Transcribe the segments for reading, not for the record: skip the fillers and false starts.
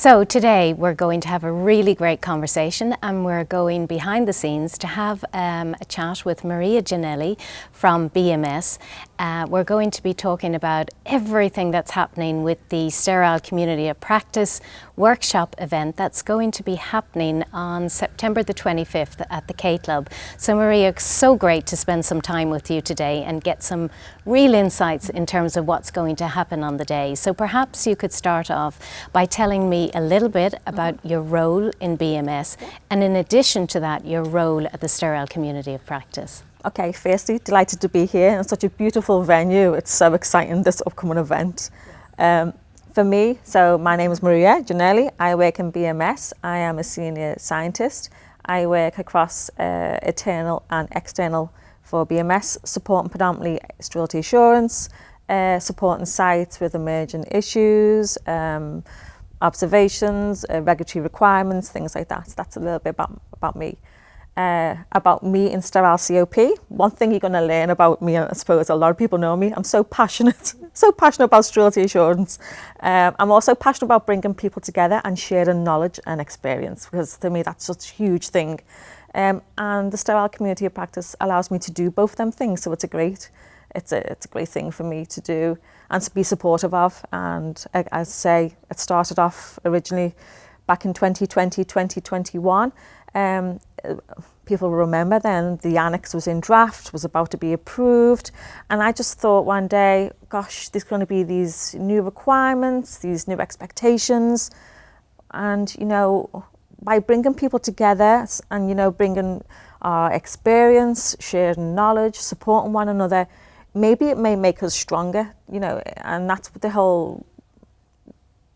So today we're going to have a really great conversation, and we're going behind the scenes to have a chat with Maria Giannelli from BMS. We're going to be talking about everything that's happening with the Sterile Community of Practice workshop event that's going to be happening on September the 25th at the K Club. So Maria, it's so great to spend some time with you today and get some real insights in terms of what's going to happen on the day. So perhaps you could start off by telling me a little bit about your role in BMS, and in addition to that, your role at the Sterile Community of Practice. Okay, firstly, delighted to be here in such a beautiful venue. It's so exciting, this upcoming event. For me, so my name is Maria Giannelli. I work in BMS. I am a senior scientist. I work across internal and external for BMS, supporting predominantly sterility assurance, supporting sites with emerging issues, observations, regulatory requirements, things like that. So that's a little bit about me. About me in sterile COP. One thing you're going to learn about me, I suppose a lot of people know me, I'm so passionate about sterility assurance. I'm also passionate about bringing people together and sharing knowledge and experience, because to me that's such a huge thing. And the Sterile Community of Practice allows me to do both them things, so it's a great thing for me to do and to be supportive of. And as I say, it started off originally back in 2020, 2021. People remember then the annex was in draft, was about to be approved, and I just thought one day, gosh, there's going to be these new requirements, these new expectations, and by bringing people together and bringing our experience, sharing knowledge, supporting one another, maybe it may make us stronger, and that's the whole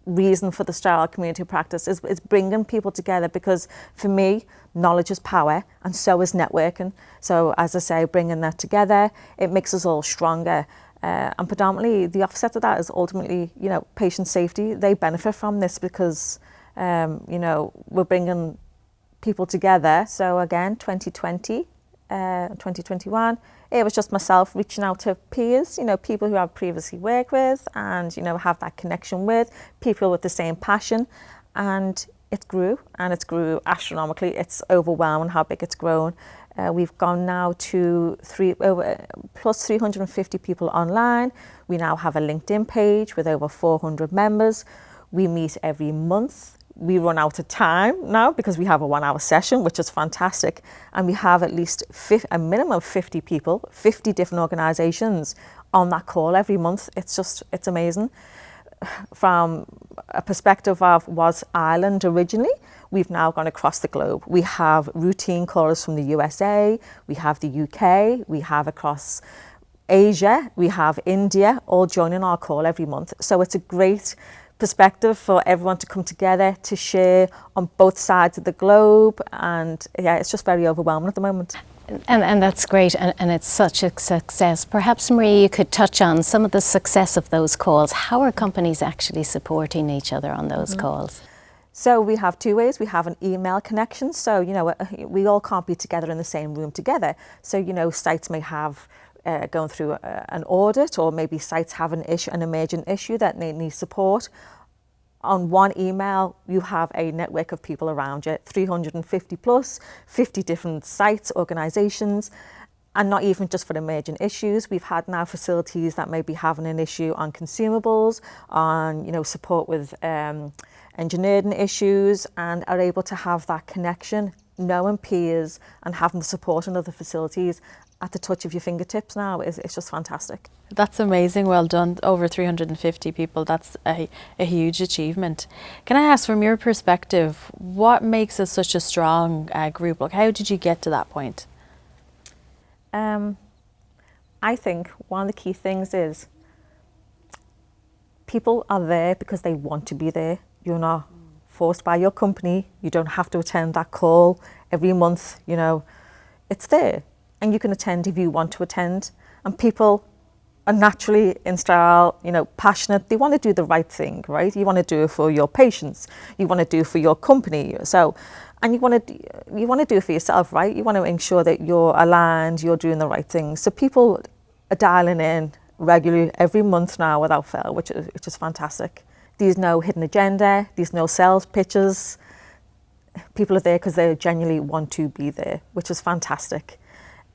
reason for the Sterile Community of Practice is bringing people together, because for me, knowledge is power and so is networking. So as I say, bringing that together, it makes us all stronger. And predominantly the offset of that is ultimately, patient safety. They benefit from this because, we're bringing people together. So again, 2020, 2021, it was just myself reaching out to peers, people who I've previously worked with and, have that connection with, people with the same passion. And it grew, and it's grew astronomically. It's overwhelming how big it's grown. We've gone now to plus 350 people online. We now have a LinkedIn page with over 400 members. We meet every month. We run out of time now because we have a 1 hour session, which is fantastic. And we have at least a minimum of 50 people, 50 different organisations on that call every month. It's amazing. From a perspective of was Ireland originally, we've now gone across the globe. We have routine callers from the USA, we have the UK, we have across Asia, we have India, all joining our call every month. So it's a great perspective for everyone to come together to share on both sides of the globe, and it's just very overwhelming at the moment. And that's great, and it's such a success. Perhaps, Maria, you could touch on some of the success of those calls. How are companies actually supporting each other on those calls? So we have two ways. We have an email connection. So, we all can't be together in the same room together. So, sites may have going through an audit, or maybe sites have an emergent issue that they need support. On one email, you have a network of people around you, 350 plus, 50 different sites, organisations, and not even just for emergent issues. We've had now facilities that may be having an issue on consumables, on support with engineering issues, and are able to have that connection, knowing peers and having the support in other facilities at the touch of your fingertips now. It's just fantastic. That's amazing. Well done. Over 350 people. That's a huge achievement. Can I ask, from your perspective, what makes us such a strong group? Like, how did you get to that point? I think one of the key things is people are there because they want to be there. You're not forced by your company. You don't have to attend that call every month. It's there. And you can attend if you want to attend. And people are naturally in sterile, passionate. They want to do the right thing, right? You want to do it for your patients. You want to do it for your company. So, and you want to do it for yourself, right? You want to ensure that you're aligned, you're doing the right thing. So people are dialing in regularly every month now without fail, which is fantastic. There's no hidden agenda, there's no sales pitches. People are there because they genuinely want to be there, which is fantastic.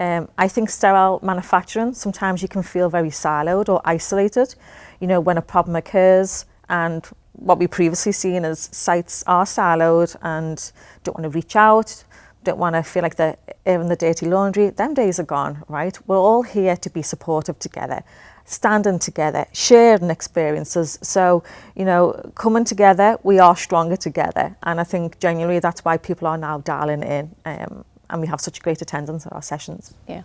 I think sterile manufacturing, sometimes you can feel very siloed or isolated, you know, when a problem occurs, and what we previously seen is sites are siloed and don't want to reach out, don't want to feel like they're airing the dirty laundry. Them days are gone, right? We're all here to be supportive together, standing together, sharing experiences. So, you know, coming together, we are stronger together. And I think genuinely that's why people are now dialing in. And we have such great attendance at our sessions. Yeah.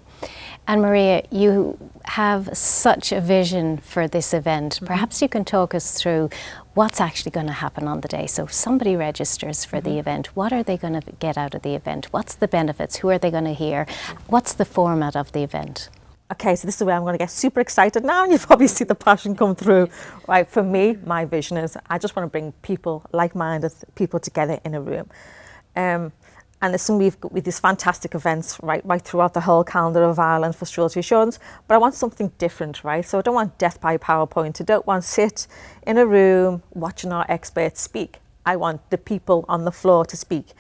And Maria, you have such a vision for this event. Perhaps you can talk us through what's actually going to happen on the day. So if somebody registers for the event, what are they going to get out of the event? What's the benefits? Who are they going to hear? What's the format of the event? Okay, so this is where I'm going to get super excited now, and you probably see the passion come through. Right, for me, my vision is I just want to bring people, like-minded people together in a room. And listen, we've got these fantastic events right throughout the whole calendar of Ireland for sterility assurance, but I want something different, right? So I don't want death by PowerPoint. I don't want to sit in a room watching our experts speak. I want the people on the floor to speak.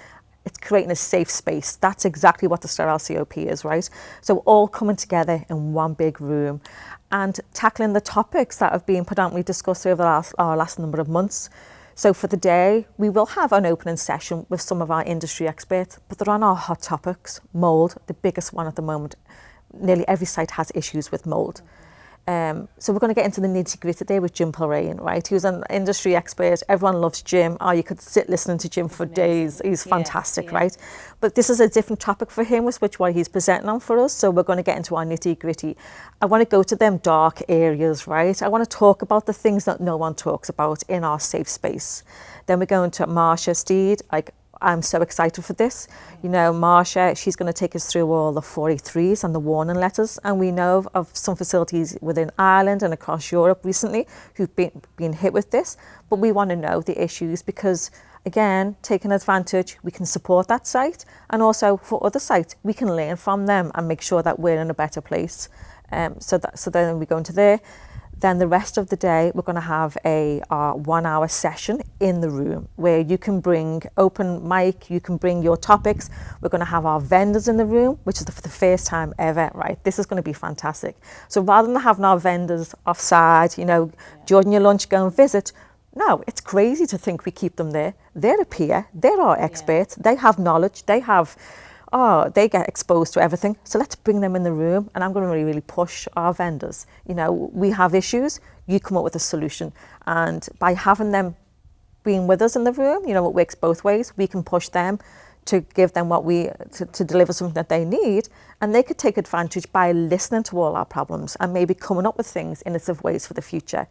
It's creating a safe space. That's exactly what the Sterile COP is, right? So all coming together in one big room and tackling the topics that have been predominantly discussed over our last number of months. So for the day, we will have an opening session with some of our industry experts, but they're on our hot topics. Mould, the biggest one at the moment. Nearly every site has issues with mould. So we're going to get into the nitty-gritty today with Jim Pilrain, right? He was an industry expert. Everyone loves Jim. Oh, you could sit listening to Jim for days. He's fantastic, right? But this is a different topic for him, which what he's presenting on for us. So we're going to get into our nitty-gritty. I want to go to them dark areas, right? I want to talk about the things that no one talks about in our safe space. Then we're going to Marcia Steed, like, I'm so excited for this. You know, Marcia, she's going to take us through all the 483s and the warning letters. And we know of some facilities within Ireland and across Europe recently who've been hit with this. But we want to know the issues because, again, taking advantage, we can support that site. And also for other sites, we can learn from them and make sure that we're in a better place. So then we go into there. Then the rest of the day, we're going to have a 1 hour session in the room where you can bring open mic, you can bring your topics. We're going to have our vendors in the room, which is for the first time ever, right? This is going to be fantastic. So rather than having our vendors offside, you know, during your lunch, go and visit. No, it's crazy to think we keep them there. They're a peer, they're our experts, they have knowledge, they get exposed to everything. So let's bring them in the room, and I'm going to really push our vendors. You know, we have issues, you come up with a solution. And by having them being with us in the room, you know, it works both ways. We can push them to give them to deliver something that they need, and they could take advantage by listening to all our problems and maybe coming up with things, innovative ways for the future.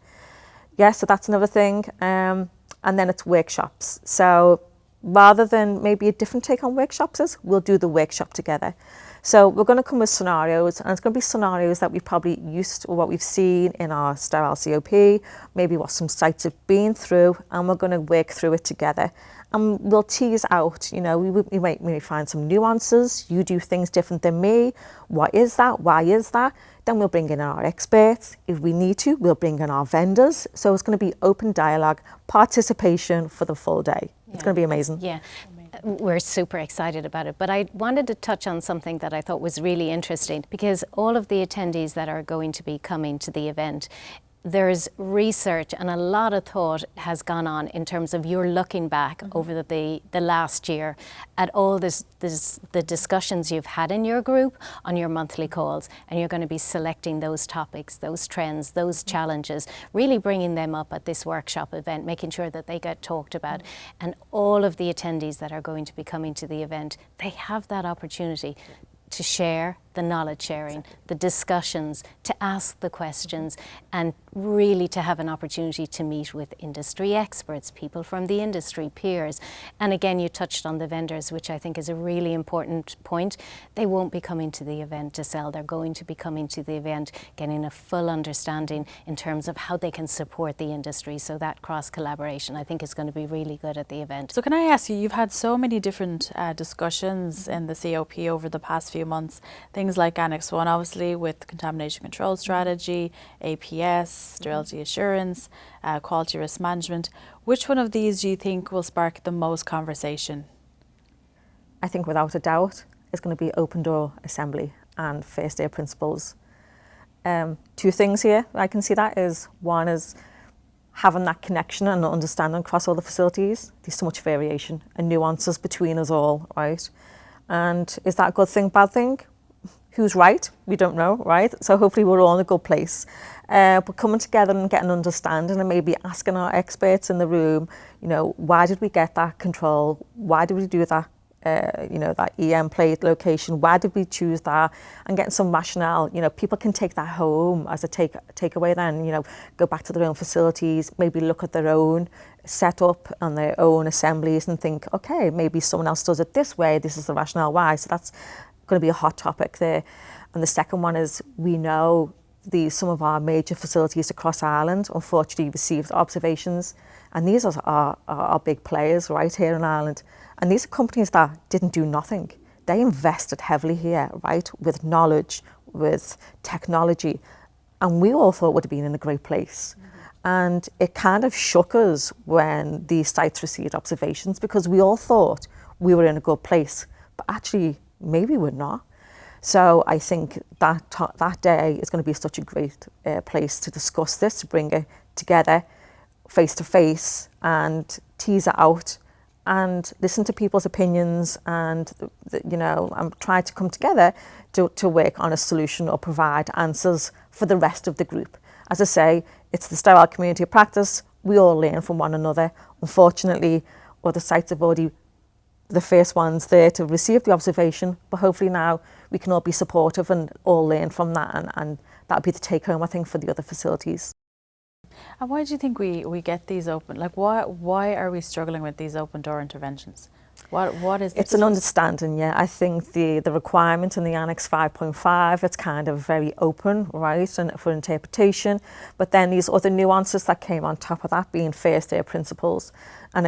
Yeah, so that's another thing. And then it's workshops. So rather than maybe a different take on workshops is, we'll do the workshop together. So we're going to come with scenarios, and it's going to be scenarios that we've probably used or what we've seen in our Sterile COP, maybe what some sites have been through, and we're going to work through it together. And we'll tease out, you know, we might find some nuances. You do things different than me. What is that? Why is that? Then we'll bring in our experts. If we need to, we'll bring in our vendors. So it's going to be open dialogue, participation for the full day. It's going to be amazing. Yeah. We're super excited about it, but I wanted to touch on something that I thought was really interesting, because all of the attendees that are going to be coming to the event, there's research and a lot of thought has gone on in terms of you're looking back over the last year at all the discussions you've had in your group on your monthly calls, and you're going to be selecting those topics, those trends, those challenges, really bringing them up at this workshop event, making sure that they get talked about. And all of the attendees that are going to be coming to the event, they have that opportunity to share the knowledge sharing, the discussions, to ask the questions, and really to have an opportunity to meet with industry experts, people from the industry, peers. And again, you touched on the vendors, which I think is a really important point. They won't be coming to the event to sell. They're going to be coming to the event getting a full understanding in terms of how they can support the industry. So that cross-collaboration, I think, is going to be really good at the event. So can I ask you, you've had so many different discussions in the COP over the past few months, things things like Annex 1, obviously, with contamination control strategy, APS, sterility assurance, quality risk management. Which one of these do you think will spark the most conversation? I think without a doubt, it's going to be open door assembly and first aid principles. Two things here I can see that is, one is having that connection and understanding across all the facilities. There's so much variation and nuances between us all, right? And is that a good thing, bad thing? Who's right? We don't know, right? So hopefully we're all in a good place. But coming together and getting understanding and maybe asking our experts in the room, you know, why did we get that control? Why did we do that? You know, that EM plate location, why did we choose that, and getting some rationale. You know, people can take that home as a takeaway then, you know, go back to their own facilities, maybe look at their own setup and their own assemblies and think, okay, maybe someone else does it this way, this is the rationale why. So that's going to be a hot topic there. And the second one is, we know some of our major facilities across Ireland unfortunately received observations, and these are big players right here in Ireland. And these are companies that didn't do nothing. They invested heavily here, right, with knowledge, with technology, and we all thought would have been in a great place. And it kind of shook us when these sites received observations, because we all thought we were in a good place, but actually maybe we're not. So I think that day is going to be such a great place to discuss this, to bring it together face to face and tease it out and listen to people's opinions, and you know, and try to come together to work on a solution or provide answers for the rest of the group. As I say, it's the sterile community of practice. We all learn from one another. Unfortunately, other sites have already the first ones there to receive the observation, but hopefully now we can all be supportive and all learn from that, and that'll be the take home, I think, for the other facilities. And why do you think we get these open? Like, why are we struggling with these open door interventions? What is this? It's an understanding, yeah. I think the requirement in the Annex 5.5, it's kind of very open, right, and for interpretation. But then these other nuances that came on top of that, being first aid principles, and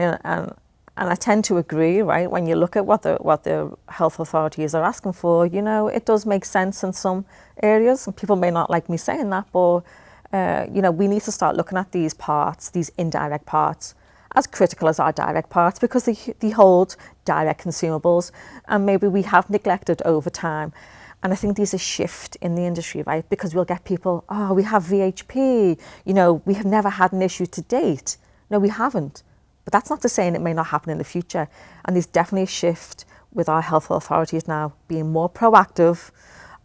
I tend to agree, right. When you look at what the health authorities are asking for, you know, it does make sense in some areas, and people may not like me saying that, but you know, we need to start looking at these parts, these indirect parts, as critical as our direct parts, because they hold direct consumables, and maybe we have neglected over time. And I think there's a shift in the industry, right? Because we'll get people, oh, we have VHP, you know, we have never had an issue to date. No, we haven't. But that's not to say it may not happen in the future. And there's definitely a shift with our health authorities now being more proactive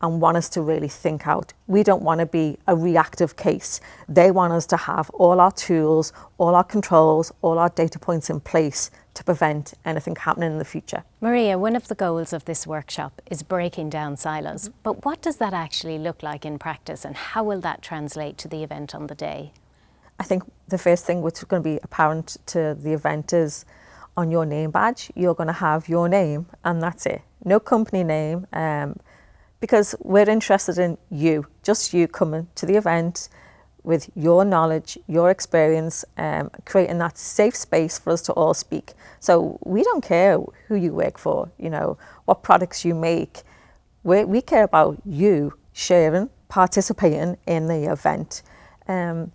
and want us to really think out. We don't want to be a reactive case. They want us to have all our tools, all our controls, all our data points in place to prevent anything happening in the future. Maria, one of the goals of this workshop is breaking down silos. But what does that actually look like in practice, and how will that translate to the event on the day? I think the first thing which is going to be apparent to the event is, on your name badge, you're going to have your name, and that's it. No company name, because we're interested in you, just you coming to the event with your knowledge, your experience, creating that safe space for us to all speak. So we don't care who you work for, you know, what products you make. We care about you sharing, participating in the event. And,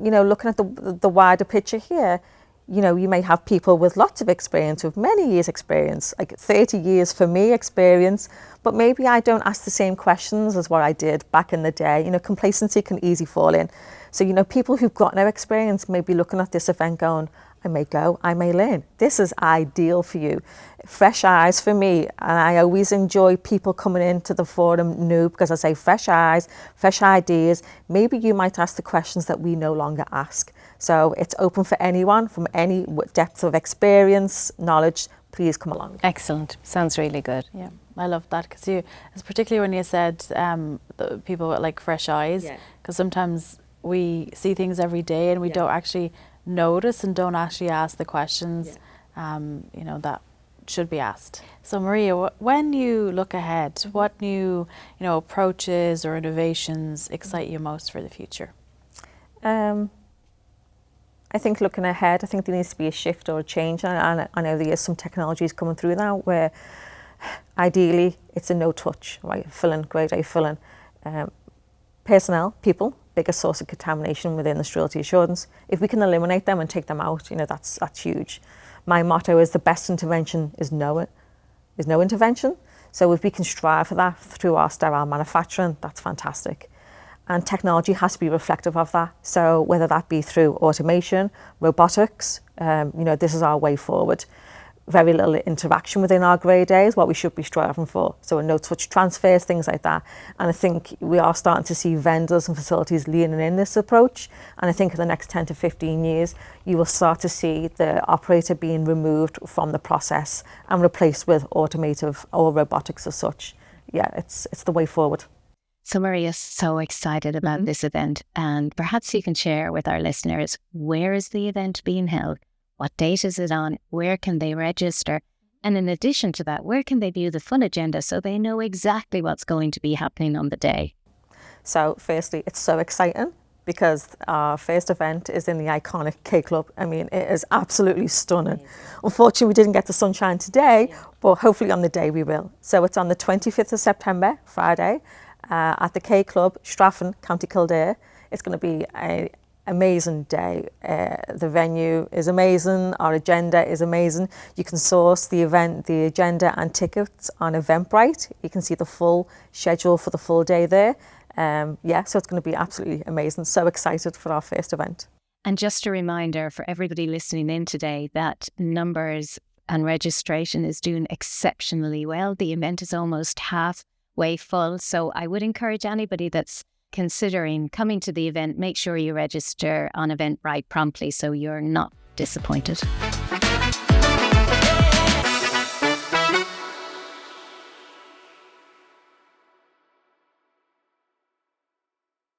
you know, looking at the wider picture here, you know, you may have people with lots of experience, with many years experience, like 30 years for me experience, but maybe I don't ask the same questions as what I did back in the day. You know, complacency can easily fall in. So, you know, people who've got no experience may be looking at this event going, I may go, I may learn. This is ideal for you. Fresh eyes for me, and I always enjoy people coming into the forum new, because I say fresh eyes, fresh ideas. Maybe you might ask the questions that we no longer ask. So it's open for anyone from any depth of experience, knowledge. Please come along. Excellent. Sounds really good. Yeah, I love that, because it's particularly when you said the people with like fresh eyes, because sometimes we see things every day and we don't actually notice and don't actually ask the questions you know, that should be asked. So Maria, when you look ahead, what new, you know, approaches or innovations excite you most for the future? I think looking ahead, I think there needs to be a shift or a change, and I know there is some technologies coming through now where Ideally, it's a no-touch, right? Filling, grade A filling. Personnel, people, biggest source of contamination within the sterility assurance. If we can eliminate them and take them out, that's huge. My motto is the best intervention is no intervention. So if we can strive for that through our sterile manufacturing, that's fantastic. And technology has to be reflective of that. So whether that be through automation, robotics, this is our way forward. Very little interaction within our grade A is what we should be striving for. So no-touch transfers, things like that. And I think we are starting to see vendors and facilities leaning in this approach. And I think in the next 10 to 15 years, you will start to see the operator being removed from the process and replaced with automotive or robotics as such. Yeah, it's the way forward. So Maria is so excited about this event, and perhaps you can share with our listeners, where is the event being held? What date is it on? Where can they register? And in addition to that, where can they view the full agenda so they know exactly what's going to be happening on the day? So firstly, it's so exciting because our first event is in the iconic K Club. I mean, it is absolutely stunning. Amazing. Unfortunately, we didn't get the sunshine today, but hopefully on the day we will. So it's on the 25th of September, Friday, at the K Club, Straffan, County Kildare. It's going to be an amazing day. The venue is amazing. Our agenda is amazing. You can source the event, the agenda and tickets on Eventbrite. You can see the full schedule for the full day there. So it's going to be absolutely amazing. So excited for our first event. And just a reminder for everybody listening in today that numbers and registration is doing exceptionally well. The event is almost halfway full. So I would encourage anybody that's considering coming to the event, make sure you register on Eventbrite promptly so you're not disappointed.